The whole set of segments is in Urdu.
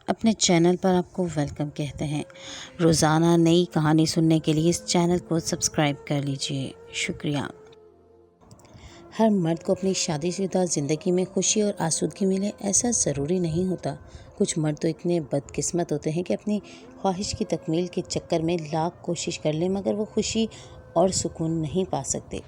اپنے چینل پر آپ کو ویلکم کہتے ہیں۔ روزانہ نئی کہانی سننے کے لیے اس چینل کو سبسکرائب کر لیجئے۔ شکریہ۔ ہر مرد کو اپنی شادی شدہ زندگی میں خوشی اور آسودگی ملے ایسا ضروری نہیں ہوتا۔ کچھ مرد تو اتنے بدقسمت ہوتے ہیں کہ اپنی خواہش کی تکمیل کے چکر میں لاکھ کوشش کر لیں مگر وہ خوشی اور سکون نہیں پا سکتے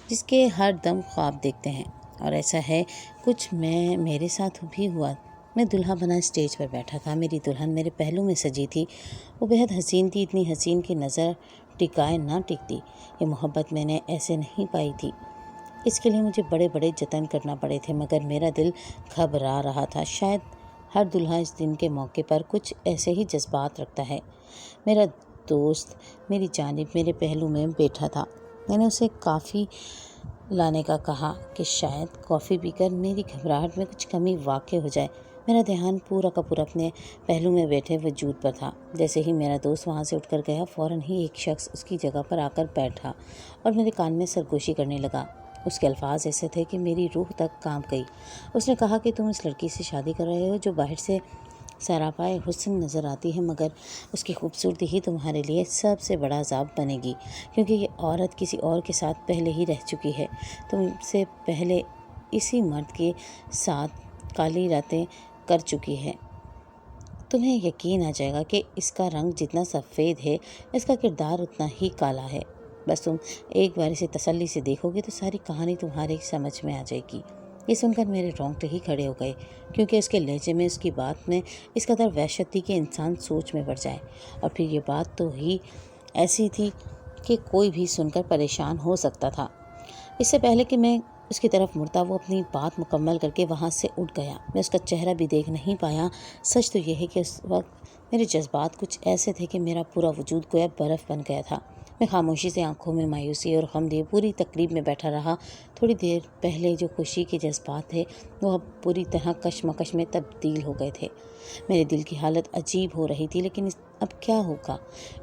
جس کے ہر دم خواب دیکھتے ہیں، اور ایسا ہے کچھ میرے ساتھ بھی ہوا۔ میں دلہا بنا اسٹیج پر بیٹھا تھا، میری دلہن میرے پہلو میں سجی تھی، وہ بہت حسین تھی، اتنی حسین کی نظر ٹکائے نہ ٹکتی۔ یہ محبت میں نے ایسے نہیں پائی تھی، اس کے لیے مجھے بڑے بڑے جتن کرنا پڑے تھے، مگر میرا دل گھبرا رہا تھا۔ شاید ہر دلہا اس دن کے موقع پر کچھ ایسے ہی جذبات رکھتا ہے۔ میرا دوست میری جانب میرے پہلو میں بیٹھا تھا، میں نے اسے کافی لانے کا کہا کہ شاید کافی پی کر میری گھبراہٹ میں کچھ کمی واقع ہو جائے۔ میرا دھیان پورا کا پورا اپنے پہلو میں بیٹھے وجود پر تھا۔ جیسے ہی میرا دوست وہاں سے اٹھ کر گیا، فوراً ہی ایک شخص اس کی جگہ پر آ کر بیٹھا اور میرے کان میں سرگوشی کرنے لگا۔ اس کے الفاظ ایسے تھے کہ میری روح تک کانپ گئی۔ اس نے کہا کہ تم اس لڑکی سے شادی کر رہے ہو جو باہر سے سراپائے حسن نظر آتی ہے، مگر اس کی خوبصورتی ہی تمہارے لیے سب سے بڑا عذاب بنے گی، کیونکہ یہ عورت کسی اور کے ساتھ پہلے ہی رہ چکی ہے، تم سے پہلے اسی مرد کے ساتھ کالی راتیں کر چکی ہے۔ تمہیں یقین آ جائے گا کہ اس کا رنگ جتنا سفید ہے، اس کا کردار اتنا ہی کالا ہے۔ بس تم ایک بار اسے تسلی سے دیکھو گے تو ساری کہانی تمہارے سمجھ میں آ جائے گی۔ یہ سن کر میرے رونگٹے ہی کھڑے ہو گئے، کیونکہ اس کے لہجے میں، اس کی بات میں اس قدر وحشت تھی کہ انسان سوچ میں پڑ جائے۔ اور پھر یہ بات تو ہی ایسی تھی کہ کوئی بھی سن کر پریشان ہو سکتا تھا۔ اس سے پہلے کہ میں اس کی طرف مڑتا، وہ اپنی بات مکمل کر کے وہاں سے اٹھ گیا۔ میں اس کا چہرہ بھی دیکھ نہیں پایا۔ سچ تو یہ ہے کہ اس وقت میرے جذبات کچھ ایسے تھے کہ میرا پورا وجود گویا برف بن گیا تھا۔ میں خاموشی سے آنکھوں میں مایوسی اور غم لیے پوری تقریب میں بیٹھا رہا۔ تھوڑی دیر پہلے جو خوشی کے جذبات تھے وہ اب پوری طرح کشمکش میں تبدیل ہو گئے تھے۔ میرے دل کی حالت عجیب ہو رہی تھی، لیکن اب کیا ہوگا؟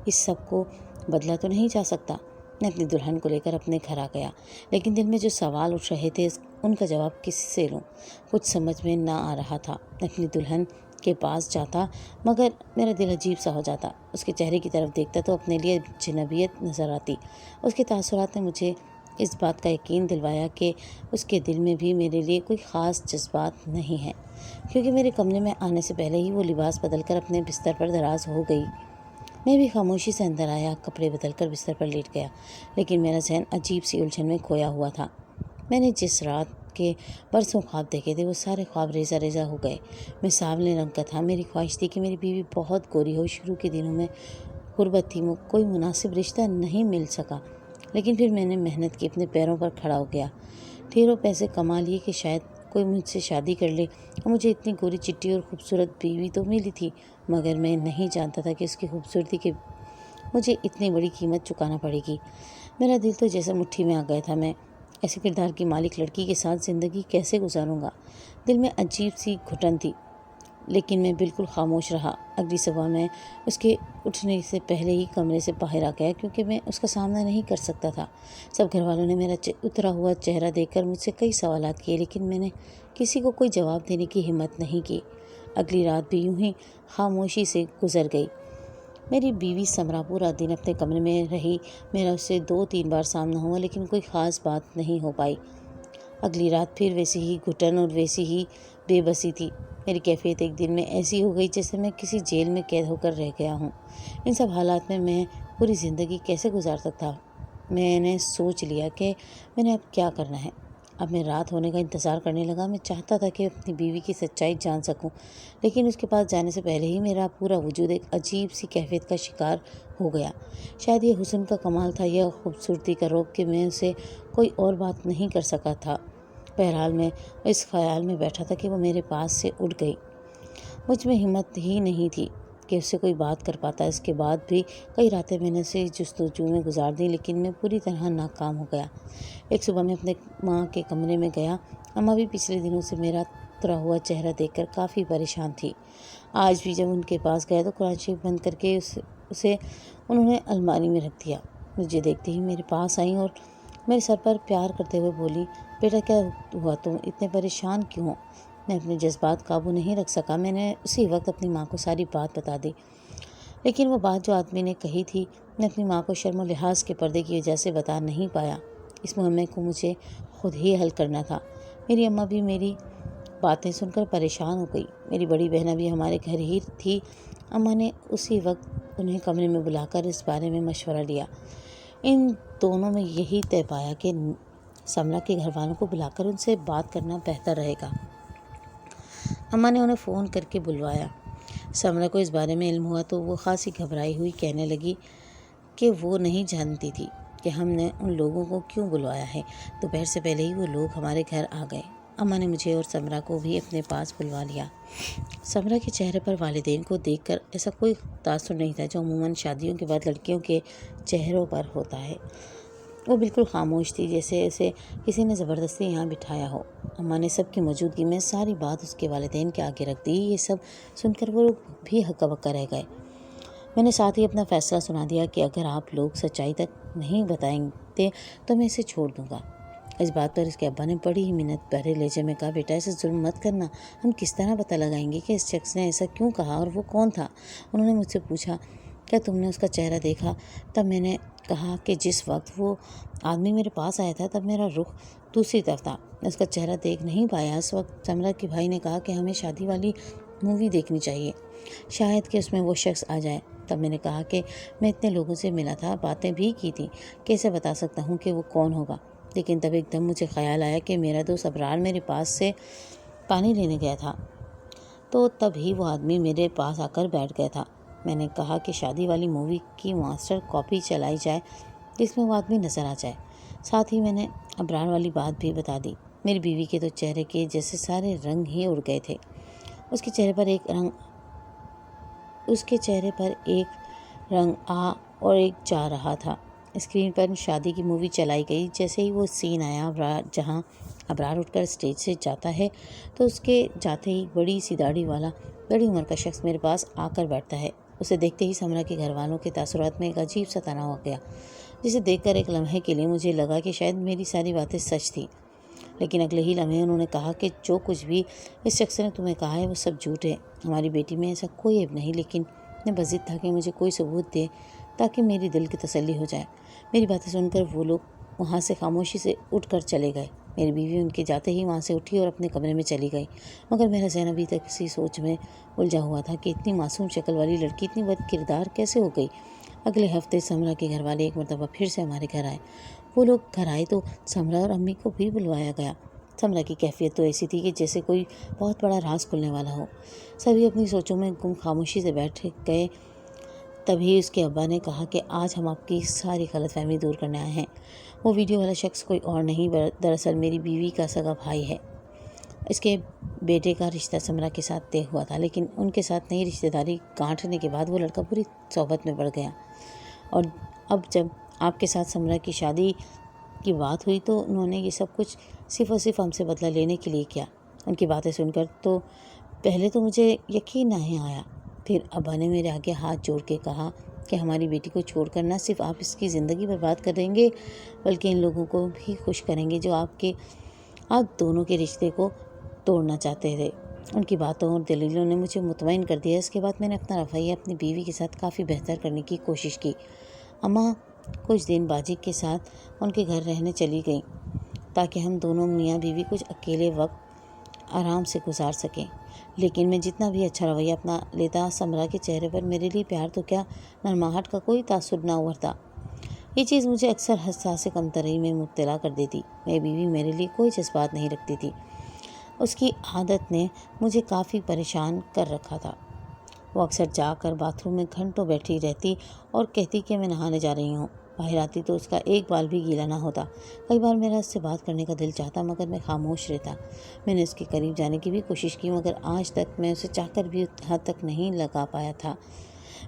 اس سب کو بدلا تو نہیں جا سکتا۔ میں اپنی دلہن کو لے کر اپنے گھر آ گیا، لیکن دل میں جو سوال اٹھ رہے تھے ان کا جواب کس سے لوں؟ کچھ سمجھ میں نہ آ رہا تھا۔ میں اپنی دلہن کے پاس جاتا مگر میرا دل عجیب سا ہو جاتا، اس کے چہرے کی طرف دیکھتا تو اپنے لیے جنبیت نظر آتی۔ اس کے تاثرات نے مجھے اس بات کا یقین دلوایا کہ اس کے دل میں بھی میرے لیے کوئی خاص جذبات نہیں ہیں، کیونکہ میرے کمرے میں آنے سے پہلے ہی وہ لباس بدل کر اپنے بستر پر دراز ہو گئی۔ میں بھی خاموشی سے اندر آیا، کپڑے بدل کر بستر پر لیٹ گیا، لیکن میرا ذہن عجیب سی الجھن میں کھویا ہوا تھا۔ میں نے جس رات کے برسوں خواب دیکھے تھے وہ سارے خواب ریزہ ریزہ ہو گئے۔ میں سانولے رنگ کا تھا، میری خواہش تھی کہ میری بیوی بہت گوری ہو۔ شروع کے دنوں میں غربت تھی، کوئی مناسب رشتہ نہیں مل سکا، لیکن پھر میں نے محنت کی، اپنے پیروں پر کھڑا ہو گیا، ڈھیروں پیسے کما لیے کہ شاید کوئی مجھ سے شادی کر لے، اور مجھے اتنی گوری چٹی اور خوبصورت بیوی تو ملی تھی، مگر میں نہیں جانتا تھا کہ اس کی خوبصورتی کے مجھے اتنی بڑی قیمت چکانا پڑے گی۔ میرا دل تو جیسے مٹھی میں آ گیا تھا۔ میں ایسے کردار کی مالک لڑکی کے ساتھ زندگی کیسے گزاروں گا؟ دل میں عجیب سی گھٹن تھی، لیکن میں بالکل خاموش رہا۔ اگلی صبح میں اس کے اٹھنے سے پہلے ہی کمرے سے باہر آ گیا، کیونکہ میں اس کا سامنا نہیں کر سکتا تھا۔ سب گھر والوں نے میرا اترا ہوا چہرہ دیکھ کر مجھ سے کئی سوالات کیے، لیکن میں نے کسی کو کوئی جواب دینے کی ہمت نہیں کی۔ اگلی رات بھی یوں ہی خاموشی سے گزر گئی۔ میری بیوی سمرا پورا دن اپنے کمرے میں رہی، میرا اس سے 2-3 بار سامنا ہوا، لیکن کوئی خاص بات نہیں ہو پائی۔ اگلی رات پھر ویسی ہی گھٹن اور ویسی ہی بے بسی تھی۔ میری کیفیت ایک دن میں ایسی ہو گئی جیسے میں کسی جیل میں قید ہو کر رہ گیا ہوں۔ ان سب حالات میں پوری زندگی کیسے گزار سکتا؟ میں نے سوچ لیا کہ میں نے اب کیا کرنا ہے۔ اب میں رات ہونے کا انتظار کرنے لگا۔ میں چاہتا تھا کہ اپنی بیوی کی سچائی جان سکوں، لیکن اس کے پاس جانے سے پہلے ہی میرا پورا وجود ایک عجیب سی کیفیت کا شکار ہو گیا۔ شاید یہ حسن کا کمال تھا یا خوبصورتی کا روب کہ میں اسے کوئی اور بات نہیں کر سکا تھا۔ بہرحال میں اس خیال میں بیٹھا تھا کہ وہ میرے پاس سے اٹھ گئی۔ مجھ میں ہمت ہی نہیں تھی کہ اس سے کوئی بات کر پاتا۔ اس کے بعد بھی کئی راتیں میں نے اسے جستجو میں گزار دیں، لیکن میں پوری طرح ناکام ہو گیا۔ ایک صبح میں اپنے ماں کے کمرے میں گیا۔ اماں بھی پچھلے دنوں سے میرا اترا ہوا چہرہ دیکھ کر کافی پریشان تھی۔ آج بھی جب ان کے پاس گیا تو قرآن شریف بند کر کے اسے انہوں نے الماری میں رکھ دیا۔ مجھے دیکھتے ہی میرے پاس آئیں اور میرے سر پر پیار کرتے ہوئے بولی، بیٹا کیا ہوا، تم اتنے پریشان کیوں ہو؟ میں اپنے جذبات قابو نہیں رکھ سکا۔ میں نے اسی وقت اپنی ماں کو ساری بات بتا دی، لیکن وہ بات جو آدمی نے کہی تھی میں اپنی ماں کو شرم و لحاظ کے پردے کی وجہ سے بتا نہیں پایا۔ اس معاملے کو مجھے خود ہی حل کرنا تھا۔ میری اماں بھی میری باتیں سن کر پریشان ہو گئی۔ میری بڑی بہن بھی ہمارے گھر ہی تھی۔ اماں نے اسی وقت انہیں کمرے میں بلا کر اس بارے میں مشورہ لیا۔ ان دونوں میں یہی طے پایا کہ سمرا کے گھر والوں کو بلا کر ان سے بات کرنا بہتر رہے گا۔ اماں نے انہیں فون کر کے بلوایا۔ سمرا کو اس بارے میں علم ہوا تو وہ خاصی گھبرائی ہوئی کہنے لگی کہ وہ نہیں جانتی تھی کہ ہم نے ان لوگوں کو کیوں بلوایا ہے۔ دوپہر سے پہلے ہی وہ لوگ ہمارے گھر آ گئے۔ اماں نے مجھے اور سمرا کو بھی اپنے پاس بلوا لیا۔ سمرا کے چہرے پر والدین کو دیکھ کر ایسا کوئی تاثر نہیں تھا جو عموماً شادیوں کے بعد لڑکیوں کے چہروں پر ہوتا ہے۔ وہ بالکل خاموش تھی، جیسے اسے کسی نے زبردستی یہاں بٹھایا ہو۔ اماں نے سب کی موجودگی میں ساری بات اس کے والدین کے آگے رکھ دی۔ یہ سب سن کر وہ لوگ بھی ہکا بکا رہ گئے۔ میں نے ساتھ ہی اپنا فیصلہ سنا دیا کہ اگر آپ لوگ سچائی تک نہیں بتائیں گے تو میں اسے چھوڑ دوں گا۔ اس بات پر اس کے ابا نے بڑی ہی منت بھرے لہجے میں کہا، بیٹا ایسے ظلم مت کرنا، ہم کس طرح پتہ لگائیں گے کہ اس شخص نے ایسا کیوں کہا اور وہ کون تھا؟ انہوں نے مجھ سے پوچھا، کیا تم نے اس کا چہرہ دیکھا؟ تب میں نے کہا کہ جس وقت وہ آدمی میرے پاس آیا تھا تب میرا رخ دوسری طرف تھا، میں اس کا چہرہ دیکھ نہیں پایا۔ اس وقت سمرا کے بھائی نے کہا کہ ہمیں شادی والی مووی دیکھنی چاہیے، شاید کہ اس میں وہ شخص آ جائے۔ تب میں نے کہا کہ میں اتنے لوگوں سے ملا تھا، باتیں بھی کی تھی، کیسے بتا سکتا ہوں کہ وہ کون ہوگا؟ لیکن تب ایک دم مجھے خیال آیا کہ میرا دوست ابرار میرے پاس سے پانی لینے گیا تھا، تو تب ہی وہ آدمی میرے پاس آ کر بیٹھ گیا تھا۔ میں نے کہا کہ شادی والی مووی کی ماسٹر کاپی چلائی جائے جس میں وہ آدمی نظر آ جائے۔ ساتھ ہی میں نے ابرار والی بات بھی بتا دی۔ میری بیوی کے تو چہرے کے جیسے سارے رنگ ہی اڑ گئے تھے۔ اس کے چہرے پر ایک رنگ آ اور ایک جا رہا تھا۔ اسکرین پر شادی کی مووی چلائی گئی۔ جیسے ہی وہ سین آیا جہاں ابرار اٹھ کر اسٹیج سے جاتا ہے تو اس کے جاتے ہی بڑی سی داڑھی والا بڑی عمر کا شخص میرے پاس آ کر بیٹھتا ہے۔ اسے دیکھتے ہی سمرا کے گھر والوں کے تاثرات میں ایک عجیب سا تناؤ ہو گیا، جسے دیکھ کر ایک لمحے کے لیے مجھے لگا کہ شاید میری ساری باتیں سچ تھیں، لیکن اگلے ہی لمحے انہوں نے کہا کہ جو کچھ بھی اس شخص نے تمہیں کہا ہے وہ سب جھوٹ ہے، ہماری بیٹی میں ایسا کوئی عیب نہیں، لیکن میں بضد تھا کہ مجھے کوئی ثبوت دے تاکہ میری دل کی تسلی ہو جائے۔ میری باتیں سن کر وہ لوگ وہاں سے خاموشی سے اٹھ کر چلے گئے۔ میری بیوی ان کے جاتے ہی وہاں سے اٹھی اور اپنے کمرے میں چلی گئی، مگر میرا ذہن ابھی تک اسی سوچ میں الجھا ہوا تھا کہ اتنی معصوم شکل والی لڑکی اتنی بد کردار کیسے ہو گئی۔ اگلے ہفتے سمرا کے گھر والے ایک مرتبہ پھر سے ہمارے گھر آئے۔ وہ لوگ گھر آئے تو سمرا اور امی کو بھی بلوایا گیا۔ سمرا کی کیفیت تو ایسی تھی کہ جیسے کوئی بہت بڑا راز کھلنے والا ہو۔ سبھی اپنی سوچوں میں گم خاموشی سے بیٹھ گئے۔ تبھی اس کے ابا نے کہا کہ آج ہم آپ کی ساری غلط فہمی دور کرنے آئے ہیں۔ وہ ویڈیو والا شخص کوئی اور نہیں، دراصل میری بیوی کا سگا بھائی ہے۔ اس کے بیٹے کا رشتہ سمرا کے ساتھ طے ہوا تھا، لیکن ان کے ساتھ نئی رشتہ داری گانٹھنے کے بعد وہ لڑکا بری صحبت میں پڑ گیا، اور اب جب آپ کے ساتھ سمرا کی شادی کی بات ہوئی تو انہوں نے یہ سب کچھ صرف اور صرف ہم سے بدلہ لینے کے لیے کیا۔ ان کی باتیں سن کر تو پہلے تو مجھے یقین نہیں آیا، پھر ابا نے میرے آگے ہاتھ جوڑ کے کہا کہ ہماری بیٹی کو چھوڑ کر نہ صرف آپ اس کی زندگی برباد کریں گے بلکہ ان لوگوں کو بھی خوش کریں گے جو آپ دونوں کے رشتے کو توڑنا چاہتے تھے۔ ان کی باتوں اور دلیلوں نے مجھے مطمئن کر دیا۔ اس کے بعد میں نے اپنا رویہ اپنی بیوی کے ساتھ کافی بہتر کرنے کی کوشش کی۔ اماں کچھ دن باجی کے ساتھ ان کے گھر رہنے چلی گئیں تاکہ ہم دونوں میاں بیوی کچھ اکیلے وقت آرام سے گزار سکیں، لیکن میں جتنا بھی اچھا رویہ اپنا لیتا سمرا کے چہرے پر میرے لیے پیار تو کیا نرماہٹ کا کوئی تاثر نہ ابھرتا۔ یہ چیز مجھے اکثر حساس کمتری میں مبتلا کر دیتی۔ میری بیوی میرے لیے کوئی جذبات نہیں رکھتی تھی۔ اس کی عادت نے مجھے کافی پریشان کر رکھا تھا۔ وہ اکثر جا کر باتھ روم میں گھنٹوں بیٹھی رہتی اور کہتی کہ میں نہانے جا رہی ہوں۔ باہر آتی تو اس کا ایک بال بھی گیلا نہ ہوتا۔ کئی بار میرا اس سے بات کرنے کا دل چاہتا مگر میں خاموش رہتا۔ میں نے اس کے قریب جانے کی بھی کوشش کی مگر آج تک میں اسے چاہ کر بھی حد تک نہیں لگا پایا تھا۔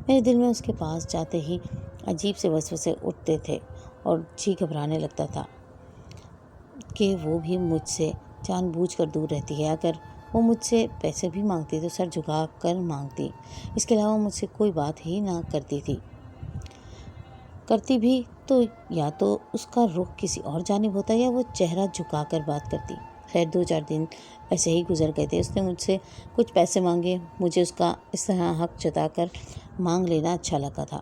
میرے دل میں اس کے پاس جاتے ہی عجیب سے وسوسے اٹھتے تھے اور جی گھبرانے لگتا تھا کہ وہ بھی مجھ سے جان بوجھ کر دور رہتی ہے۔ اگر وہ مجھ سے پیسے بھی مانگتی تو سر جھکا کر مانگتی، اس کے علاوہ مجھ سے کوئی بات ہی نہ کرتی بھی تو یا تو اس کا رخ کسی اور جانب ہوتا یا وہ چہرہ جھکا کر بات کرتی۔ خیر 2-4 دن ایسے ہی گزر گئے تھے۔ اس نے مجھ سے کچھ پیسے مانگے، مجھے اس کا اس طرح حق جتا کر مانگ لینا اچھا لگا تھا۔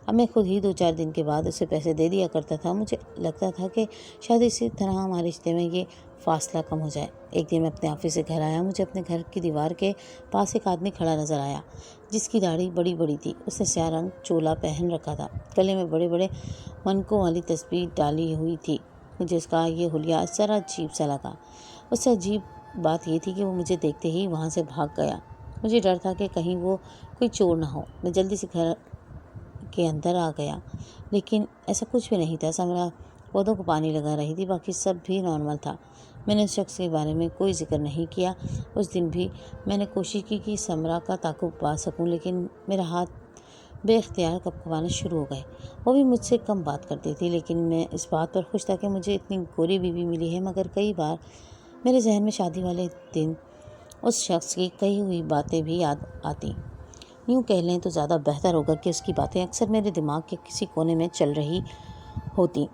اب میں خود ہی 2-4 دن کے بعد اسے پیسے دے دیا کرتا تھا۔ مجھے لگتا تھا کہ شاید اسی طرح ہمارے رشتے میں یہ فاصلہ کم ہو جائے۔ ایک دن میں اپنے آفس سے گھر آیا، مجھے اپنے گھر کی دیوار کے پاس ایک آدمی کھڑا نظر آیا جس کی داڑھی بڑی بڑی تھی۔ اس نے سیاہ رنگ چولا پہن رکھا تھا، گلے میں بڑے بڑے منکوں والی تسبیح ڈالی ہوئی تھی۔ مجھے اس کا یہ حلیہ ذرا عجیب سا لگا۔ اس سے عجیب بات یہ تھی کہ وہ مجھے دیکھتے ہی وہاں سے بھاگ گیا۔ مجھے ڈر تھا کہ کہیں وہ کوئی چور نہ ہو۔ میں جلدی سے گھر کے اندر آ گیا، لیکن ایسا کچھ بھی نہیں تھا۔ سمرا پودوں کو پانی لگا رہی تھی، باقی سب بھی نارمل تھا۔ میں نے اس شخص کے بارے میں کوئی ذکر نہیں کیا۔ اس دن بھی میں نے کوشش کی کہ سمرا کا تعاقب پا سکوں، لیکن میرا ہاتھ بے اختیار کپکپانا شروع ہو گئے۔ وہ بھی مجھ سے کم بات کرتی تھی، لیکن میں اس بات پر خوش تھا کہ مجھے اتنی گوری بیوی ملی ہے۔ مگر کئی بار میرے ذہن میں شادی والے دن اس شخص کی کہی ہوئی باتیں بھی یاد آتی۔ یوں کہہ لیں تو زیادہ بہتر ہوگا کہ اس کی باتیں اکثر میرے دماغ کے کسی کونے میں چل رہی ہوتی۔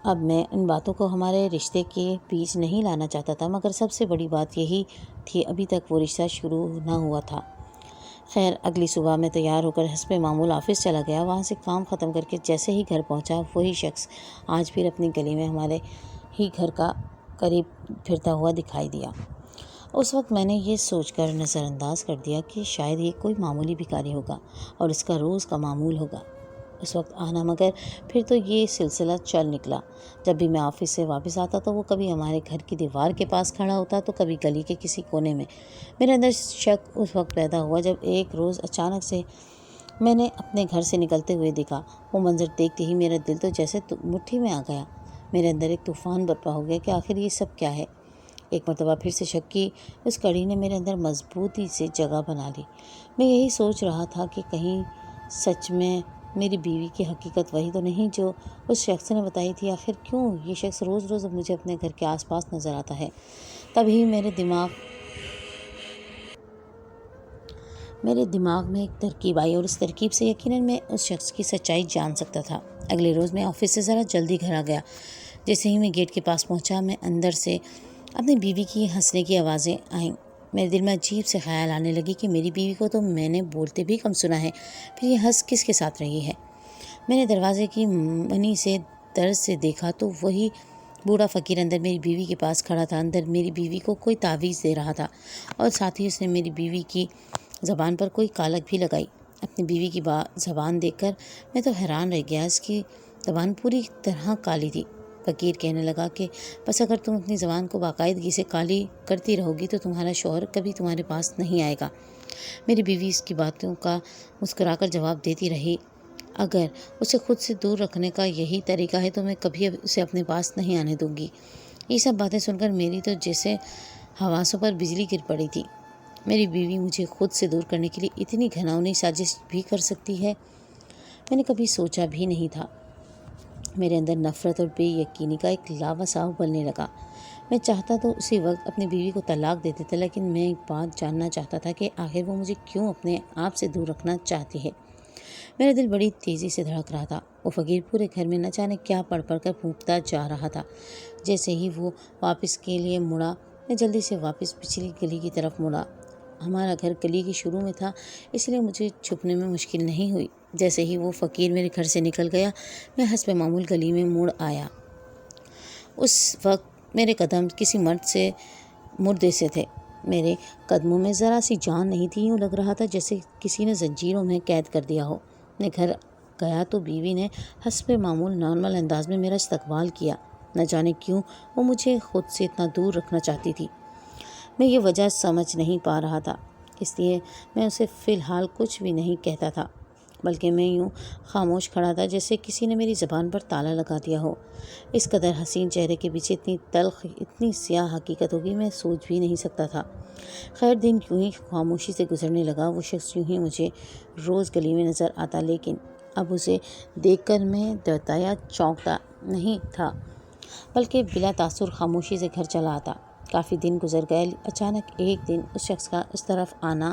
اب میں ان باتوں کو ہمارے رشتے کے بیچ نہیں لانا چاہتا تھا، مگر سب سے بڑی بات یہی تھی ابھی تک وہ رشتہ شروع نہ ہوا تھا۔ خیر، اگلی صبح میں تیار ہو کر حسب معمول آفس چلا گیا۔ وہاں سے کام ختم کر کے جیسے ہی گھر پہنچا، وہی شخص آج پھر اپنی گلی میں ہمارے ہی گھر کا قریب پھرتا ہوا دکھائی دیا۔ اس وقت میں نے یہ سوچ کر نظر انداز کر دیا کہ شاید یہ کوئی معمولی بھکاری ہوگا اور اس کا روز کا معمول ہوگا اس وقت آنا، مگر پھر تو یہ سلسلہ چل نکلا۔ جب بھی میں آفس سے واپس آتا تو وہ کبھی ہمارے گھر کی دیوار کے پاس کھڑا ہوتا تو کبھی گلی کے کسی کونے میں۔ میرے اندر شک اس وقت پیدا ہوا جب ایک روز اچانک سے میں نے اپنے گھر سے نکلتے ہوئے دیکھا۔ وہ منظر دیکھتے ہی میرا دل تو جیسے مٹھی میں آ گیا۔ میرے اندر ایک طوفان برپا ہو گیا کہ آخر یہ سب کیا ہے۔ ایک مرتبہ پھر سے شک کی اس کڑی نے میرے اندر مضبوطی سے جگہ بنا لی۔ میں یہی سوچ رہا تھا کہ کہیں سچ میں میری بیوی کی حقیقت وہی تو نہیں جو اس شخص نے بتائی تھی۔ آخر کیوں یہ شخص روز روز اب مجھے اپنے گھر کے آس پاس نظر آتا ہے؟ تبھی میرے دماغ میں ایک ترکیب آئی، اور اس ترکیب سے یقیناً میں اس شخص کی سچائی جان سکتا تھا۔ اگلے روز میں آفس سے ذرا جلدی گھر آ گیا۔ جیسے ہی میں گیٹ کے پاس پہنچا، میں اندر سے اپنی بیوی کی ہنسنے کی آوازیں آئیں۔ میرے دل میں عجیب سے خیال آنے لگی کہ میری بیوی کو تو میں نے بولتے بھی کم سنا ہے، پھر یہ ہنس کس کے ساتھ رہی ہے۔ میں نے دروازے کی منی سے درز سے دیکھا تو وہی بوڑھا فقیر اندر میری بیوی کے پاس کھڑا تھا۔ اندر میری بیوی کو کوئی تعویذ دے رہا تھا، اور ساتھ ہی اس نے میری بیوی کی زبان پر کوئی کالک بھی لگائی۔ اپنی بیوی کی زبان دیکھ کر میں تو حیران رہ گیا۔ اس کی زبان پوری طرح کالی تھی۔ فقیر کہنے لگا کہ بس اگر تم اپنی زبان کو باقاعدگی سے کالی کرتی رہو گی تو تمہارا شوہر کبھی تمہارے پاس نہیں آئے گا۔ میری بیوی اس کی باتوں کا مسکرا کر جواب دیتی رہی، اگر اسے خود سے دور رکھنے کا یہی طریقہ ہے تو میں کبھی اسے اپنے پاس نہیں آنے دوں گی۔ یہ سب باتیں سن کر میری تو جیسے حواسوں پر بجلی گر پڑی تھی۔ میری بیوی مجھے خود سے دور کرنے کے لیے اتنی گھناؤنی سازش بھی کر سکتی ہے، میں نے کبھی سوچا بھی نہیں تھا۔ میرے اندر نفرت اور بے یقینی کا ایک لاوا سا ابلنے لگا۔ میں چاہتا تو اسی وقت اپنی بیوی کو طلاق دے دیتا، لیکن میں ایک بات جاننا چاہتا تھا کہ آخر وہ مجھے کیوں اپنے آپ سے دور رکھنا چاہتی ہے۔ میرا دل بڑی تیزی سے دھڑک رہا تھا۔ وہ فقیر پورے گھر میں نہ جانے کیا پڑھ پڑھ کر پھونکتا جا رہا تھا۔ جیسے ہی وہ واپس کے لیے مڑا، میں جلدی سے واپس پچھلی گلی کی طرف مڑا۔ ہمارا گھر گلی کے شروع میں تھا، اس لیے مجھے چھپنے میں مشکل نہیں ہوئی۔ جیسے ہی وہ فقیر میرے گھر سے نکل گیا، میں حسب معمول گلی میں مڑ آیا۔ اس وقت میرے قدم کسی مردے سے تھے۔ میرے قدموں میں ذرا سی جان نہیں تھی، یوں لگ رہا تھا جیسے کسی نے زنجیروں میں قید کر دیا ہو۔ میں گھر گیا تو بیوی نے حسب معمول نارمل انداز میں میرا استقبال کیا۔ نہ جانے کیوں وہ مجھے خود سے اتنا دور رکھنا چاہتی تھی۔ میں یہ وجہ سمجھ نہیں پا رہا تھا، اس لیے میں اسے فی الحال کچھ بھی نہیں کہتا تھا، بلکہ میں یوں خاموش کھڑا تھا جیسے کسی نے میری زبان پر تالا لگا دیا ہو۔ اس قدر حسین چہرے کے پیچھے اتنی تلخ، اتنی سیاہ حقیقت ہوگی میں سوچ بھی نہیں سکتا تھا۔ خیر، دن یوں ہی خاموشی سے گزرنے لگا۔ وہ شخص یوں ہی مجھے روز گلی میں نظر آتا، لیکن اب اسے دیکھ کر میں ڈرتا یا چونکتا نہیں تھا، بلکہ بلا تاثر خاموشی سے گھر چلا آتا۔ کافی دن گزر گئے، اچانک ایک دن اس شخص کا اس طرف آنا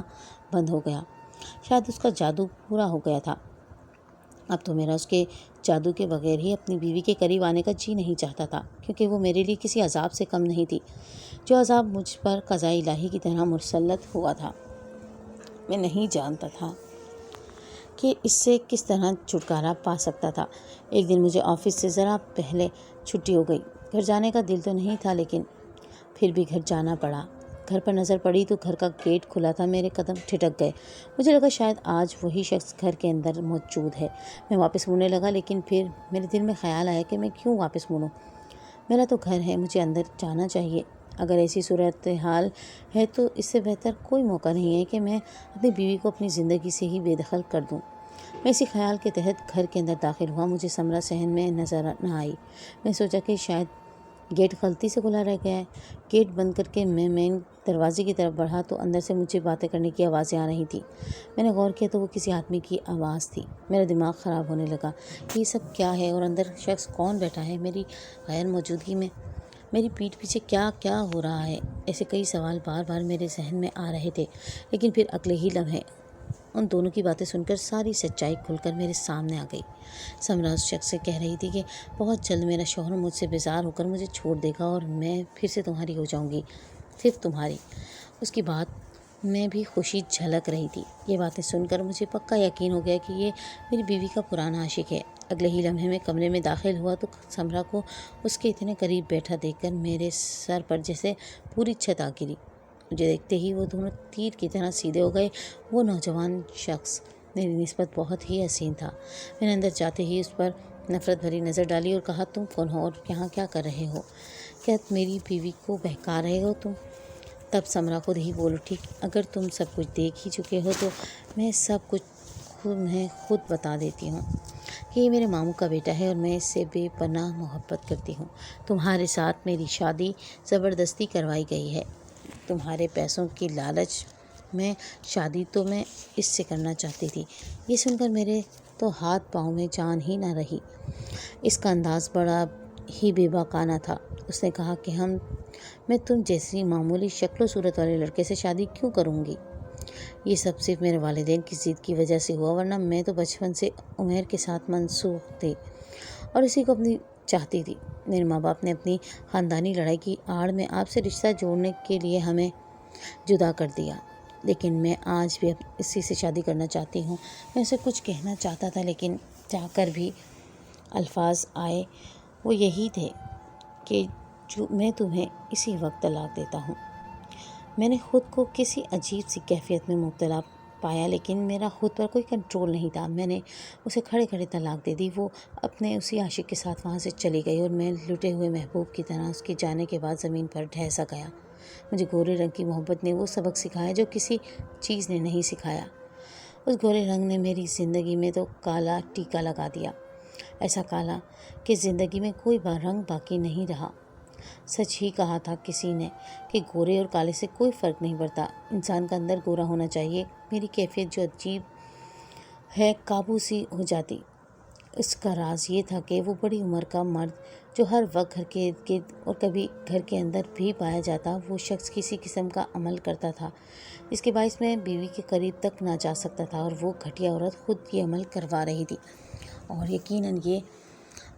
بند ہو گیا۔ شاید اس کا جادو پورا ہو گیا تھا۔ اب تو میرا اس کے جادو کے بغیر ہی اپنی بیوی کے قریب آنے کا جی نہیں چاہتا تھا، کیونکہ وہ میرے لیے کسی عذاب سے کم نہیں تھی۔ جو عذاب مجھ پر قضاء الہی کی طرح مسلط ہوا تھا، میں نہیں جانتا تھا کہ اس سے کس طرح چھٹکارا پا سکتا تھا۔ ایک دن مجھے آفس سے ذرا پہلے چھٹی ہو گئی۔ گھر جانے کا دل تو نہیں تھا، لیکن پھر بھی گھر جانا پڑا۔ گھر پر نظر پڑی تو گھر کا گیٹ کھلا تھا۔ میرے قدم ٹھٹک گئے۔ مجھے لگا شاید آج وہی شخص گھر کے اندر موجود ہے۔ میں واپس مڑنے لگا، لیکن پھر میرے دل میں خیال آیا کہ میں کیوں واپس مڑوں؟ میرا تو گھر ہے، مجھے اندر جانا چاہیے۔ اگر ایسی صورتحال ہے تو اس سے بہتر کوئی موقع نہیں ہے کہ میں اپنی بیوی کو اپنی زندگی سے ہی بے دخل کر دوں۔ میں اسی خیال کے تحت گھر کے اندر داخل ہوا۔ مجھے سمرہ صحن میں نظر نہ آئی۔ میں سوچا کہ شاید گیٹ غلطی سے کھلا رہ گیا ہے۔ گیٹ بند کر کے میں مین دروازے کی طرف بڑھا تو اندر سے مجھے باتیں کرنے کی آوازیں آ رہی تھیں۔ میں نے غور کیا تو وہ کسی آدمی کی آواز تھی۔ میرا دماغ خراب ہونے لگا کہ یہ سب کیا ہے اور اندر شخص کون بیٹھا ہے میری غیر موجودگی میں؟ میری پیٹھ پیچھے کیا کیا ہو رہا ہے؟ ایسے کئی سوال بار بار میرے ذہن میں آ رہے تھے، لیکن پھر اگلے ہی لمحے ان دونوں کی باتیں سن کر ساری سچائی کھل کر میرے سامنے آ گئی۔ سمرہ اس شخص سے کہہ رہی تھی کہ بہت جلد میرا شوہر مجھ سے بیزار ہو کر مجھے چھوڑ دے گا اور میں پھر سے تمہاری ہو جاؤں گی، صرف تمہاری۔ اس کی بات میں بھی خوشی جھلک رہی تھی۔ یہ باتیں سن کر مجھے پکا یقین ہو گیا کہ یہ میری بیوی کا پرانا عاشق ہے۔ اگلے ہی لمحے میں کمرے میں داخل ہوا تو سمرہ کو اس کے اتنے قریب بیٹھا دیکھ کر میرے سر پر جیسے پوری چھت آ گری۔ مجھے دیکھتے ہی وہ دونوں تیر کی طرح سیدھے ہو گئے۔ وہ نوجوان شخص میری نسبت بہت ہی حسین تھا۔ میں نے اندر جاتے ہی اس پر نفرت بھری نظر ڈالی اور کہا، تم کون ہو اور یہاں کیا کر رہے ہو؟ کیا میری بیوی کو بہکا رہے ہو تم؟ تب سمرہ خود ہی بول اٹھی، اگر تم سب کچھ دیکھ ہی چکے ہو تو میں سب کچھ خود بتا دیتی ہوں کہ یہ میرے ماموں کا بیٹا ہے اور میں اس سے بے پناہ محبت کرتی ہوں۔ تمہارے ساتھ میری شادی زبردستی کروائی گئی ہے۔ تمہارے پیسوں کی لالچ میں شادی تو میں اس سے کرنا چاہتی تھی۔ یہ سن کر میرے تو ہاتھ پاؤں میں جان ہی نہ رہی۔ اس کا انداز بڑا ہی بے باکانہ تھا۔ اس نے کہا کہ میں تم جیسی معمولی شکل و صورت والے لڑکے سے شادی کیوں کروں گی؟ یہ سب صرف میرے والدین کی ضد کی وجہ سے ہوا، ورنہ میں تو بچپن سے عمیر کے ساتھ منسوخ تھی اور اسی کو اپنی چاہتی تھی۔ میرے ماں باپ نے اپنی خاندانی لڑائی کی آڑ میں آپ سے رشتہ جوڑنے کے لیے ہمیں جدا کر دیا، لیکن میں آج بھی اسی سے شادی کرنا چاہتی ہوں۔ میں اسے کچھ کہنا چاہتا تھا، لیکن چاہ کر بھی الفاظ آئے وہ یہی تھے کہ میں تمہیں اسی وقت طلاق دیتا ہوں۔ میں نے خود کو کسی عجیب سی کیفیت میں مبتلا پایا، لیکن میرا خود پر کوئی کنٹرول نہیں تھا۔ میں نے اسے کھڑے کھڑے طلاق دے دی۔ وہ اپنے اسی عاشق کے ساتھ وہاں سے چلی گئی اور میں لٹے ہوئے محبوب کی طرح اس کے جانے کے بعد زمین پر ڈھہ سا گیا۔ مجھے گورے رنگ کی محبت نے وہ سبق سکھایا جو کسی چیز نے نہیں سکھایا۔ اس گورے رنگ نے میری زندگی میں تو کالا ٹیکا لگا دیا، ایسا کالا کہ زندگی میں کوئی رنگ باقی نہیں رہا۔ سچ ہی کہا تھا کسی نے کہ گورے اور کالے سے کوئی فرق نہیں پڑتا، انسان کا اندر گورا ہونا چاہیے۔ میری کیفیت جو عجیب ہے قابو سی ہو جاتی۔ اس کا راز یہ تھا کہ وہ بڑی عمر کا مرد جو ہر وقت گھر کے ارد گرد اور کبھی گھر کے اندر بھی پایا جاتا، وہ شخص کسی قسم کا عمل کرتا تھا جس کے باعث میں بیوی کے قریب تک نہ جا سکتا تھا، اور وہ گھٹیا عورت خود یہ عمل کروا رہی تھی۔ اور یقیناً یہ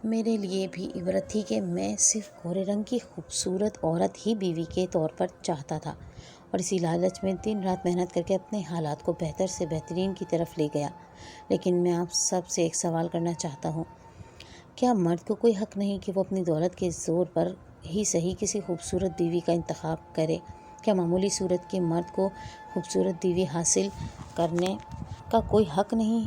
میرے لیے بھی عبرت تھی کہ میں صرف گورے رنگ کی خوبصورت عورت ہی بیوی کے طور پر چاہتا تھا، اور اسی لالچ میں دن رات محنت کر کے اپنے حالات کو بہتر سے بہترین کی طرف لے گیا۔ لیکن میں آپ سب سے ایک سوال کرنا چاہتا ہوں، کیا مرد کو کوئی حق نہیں کہ وہ اپنی دولت کے زور پر ہی صحیح کسی خوبصورت بیوی کا انتخاب کرے؟ کیا معمولی صورت کے مرد کو خوبصورت بیوی حاصل کرنے کا کوئی حق نہیں